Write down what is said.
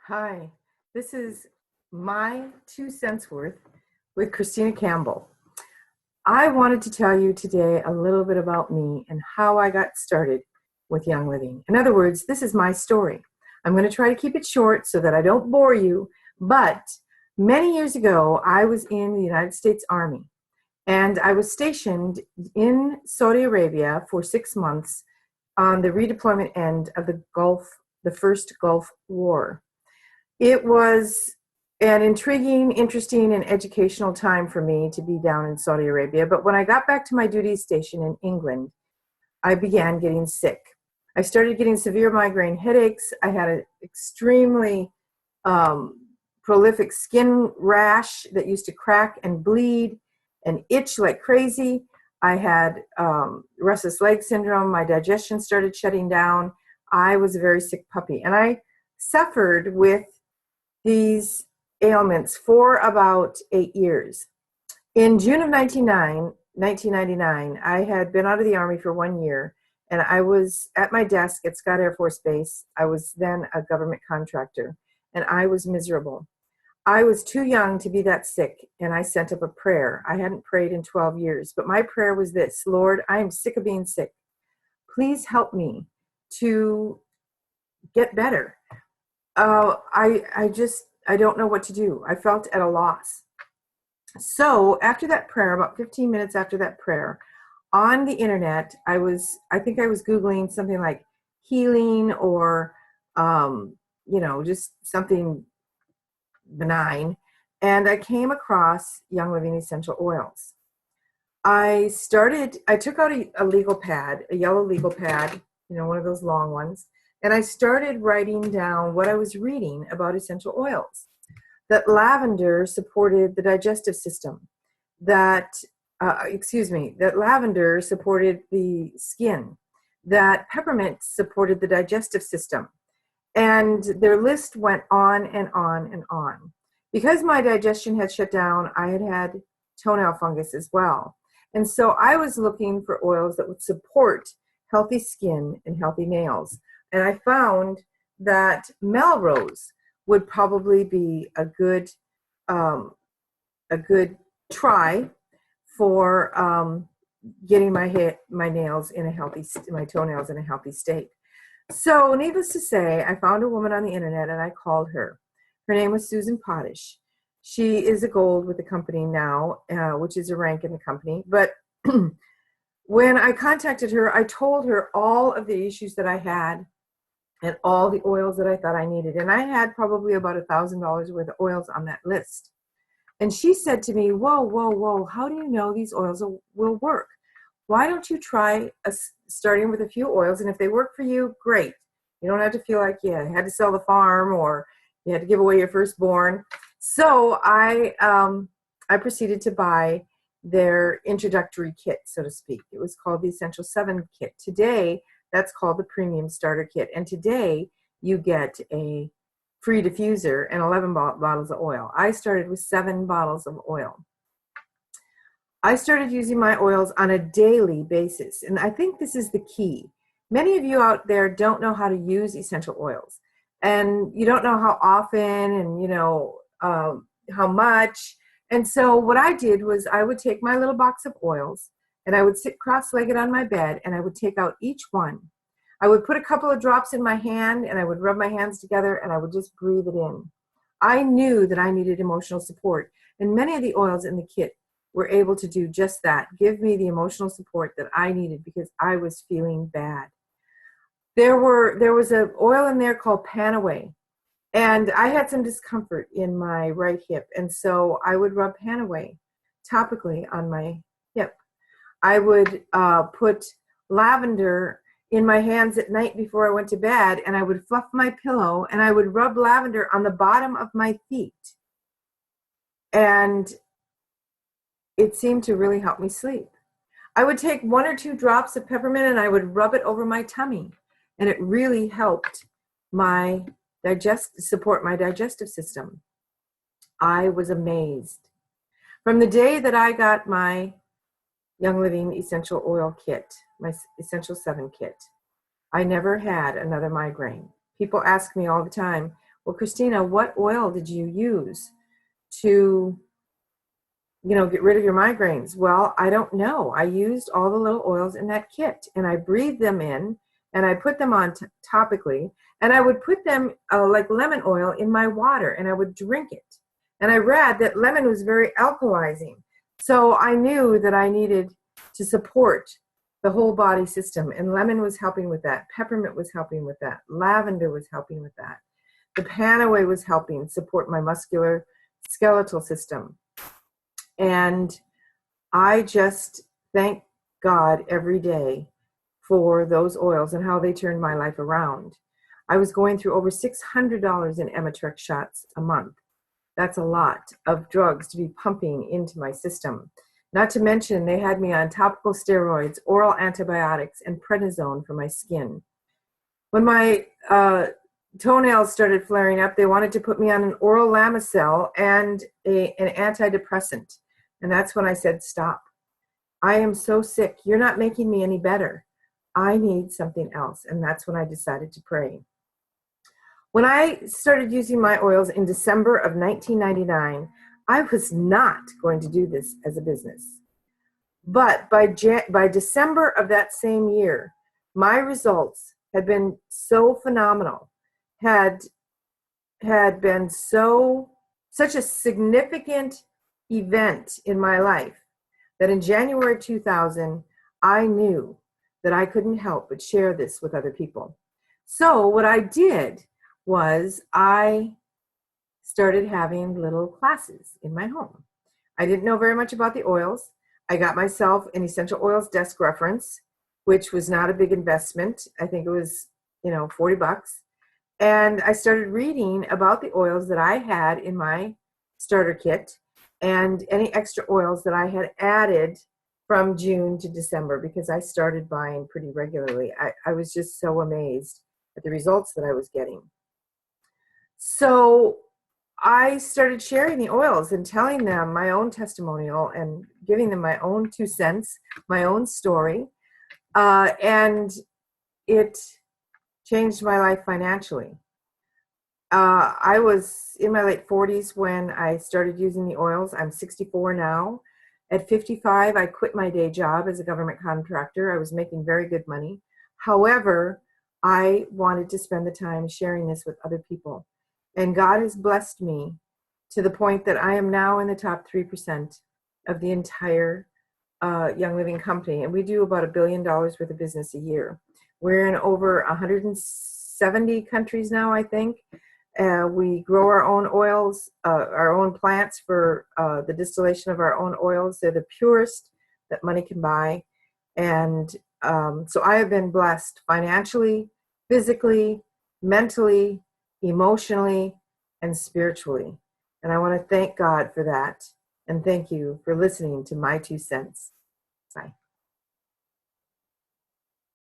Hi, this is my 2 cents worth with Christina Campbell. I wanted to tell you today a little bit about me and how I got started with Young Living. In other words, this is my story. I'm going to try to keep it short so that I don't bore you, but many years ago, I was in the United States Army and I was stationed in Saudi Arabia for 6 months on the redeployment end of the first Gulf War. It was an intriguing, interesting, and educational time for me to be down in Saudi Arabia. But when I got back to my duty station in England, I began getting sick. I started getting severe migraine headaches. I had an extremely prolific skin rash that used to crack and bleed and itch like crazy. I had restless leg syndrome. My digestion started shutting down. I was a very sick puppy. And I suffered with these ailments for about 8 years. In June of 1999, I had been out of the Army for 1 year, and I was at my desk at Scott Air Force Base. I was then a government contractor, and I was miserable. I was too young to be that sick, and I sent up a prayer. I hadn't prayed in 12 years, but my prayer was this: Lord, I am sick of being sick. Please help me to get better. I don't know what to do. I felt at a loss. So after that prayer, about 15 minutes after that prayer, on the internet, I think I was Googling something like healing or, just something benign. And I came across Young Living Essential Oils. I took out a legal pad, a yellow legal pad, one of those long ones. And I started writing down what I was reading about essential oils. That lavender supported the digestive system. That lavender supported the skin. That peppermint supported the digestive system. And their list went on and on and on. Because my digestion had shut down, I had toenail fungus as well. And so I was looking for oils that would support healthy skin and healthy nails. And I found that Melrose would probably be a good try for getting my toenails in a healthy state. So, needless to say, I found a woman on the internet and I called her. Her name was Susan Potash. She is a gold with the company now, which is a rank in the company. But when I contacted her, I told her all of the issues that I had and all the oils that I thought I needed. And I had probably about $1,000 worth of oils on that list. And she said to me, whoa, how do you know these oils will work? Why don't you try starting with a few oils? And if they work for you, great. You don't have to feel like you had to sell the farm or you had to give away your firstborn. So I proceeded to buy their introductory kit, so to speak. It was called the Essential 7 kit. Today, that's called the Premium Starter Kit. And today, you get a free diffuser and 11 bottles of oil. I started with 7 bottles of oil. I started using my oils on a daily basis. And I think this is the key. Many of you out there don't know how to use essential oils. And you don't know how often and, how much. And so what I did was I would take my little box of oils and I would sit cross-legged on my bed and I would take out each one. I would put a couple of drops in my hand and I would rub my hands together and I would just breathe it in. I knew that I needed emotional support, and many of the oils in the kit were able to do just that, give me the emotional support that I needed because I was feeling bad. There was an oil in there called Panaway, and I had some discomfort in my right hip, and so I would rub Panaway topically on my hip. I would put lavender in my hands at night before I went to bed, and I would fluff my pillow, and I would rub lavender on the bottom of my feet. And it seemed to really help me sleep. I would take 1 or 2 drops of peppermint and I would rub it over my tummy, and it really helped support my digestive system. I was amazed. From the day that I got my Young Living Essential Oil Kit, my Essential 7 kit, I never had another migraine. People ask me all the time, well, Christina, what oil did you use to, get rid of your migraines? Well, I don't know. I used all the little oils in that kit, and I breathed them in, and I put them on topically, and I would put them like lemon oil in my water, and I would drink it. And I read that lemon was very alkalizing. So I knew that I needed to support the whole body system, and lemon was helping with that. Peppermint was helping with that. Lavender was helping with that. The Panaway was helping support my muscular skeletal system. And I just thank God every day for those oils and how they turned my life around. I was going through over $600 in Emitrex shots a month. That's a lot of drugs to be pumping into my system. Not to mention, they had me on topical steroids, oral antibiotics, and prednisone for my skin. When my toenails started flaring up, they wanted to put me on an oral Lamisil and an antidepressant. And that's when I said, stop. I am so sick. You're not making me any better. I need something else. And that's when I decided to pray. When I started using my oils in December of 1999, I was not going to do this as a business. But by December of that same year, my results had been so phenomenal, had been such a significant event in my life that in January 2000, I knew that I couldn't help but share this with other people. So what I did was I started having little classes in my home. I didn't know very much about the oils. I got myself an essential oils desk reference, which was not a big investment. I think it was, $40. And I started reading about the oils that I had in my starter kit and any extra oils that I had added from June to December, because I started buying pretty regularly. I was just so amazed at the results that I was getting. So I started sharing the oils and telling them my own testimonial and giving them my own 2 cents, my own story. And it changed my life financially. I was in my late 40s when I started using the oils. I'm 64 now. At 55, I quit my day job as a government contractor. I was making very good money. However, I wanted to spend the time sharing this with other people. And God has blessed me to the point that I am now in the top 3% of the entire Young Living company. And we do about $1 billion worth of business a year. We're in over 170 countries now, I think. We grow our own oils, our own plants for the distillation of our own oils. They're the purest that money can buy. And so I have been blessed financially, physically, mentally, emotionally, and spiritually. And I want to thank God for that. And thank you for listening to my 2 cents. Bye.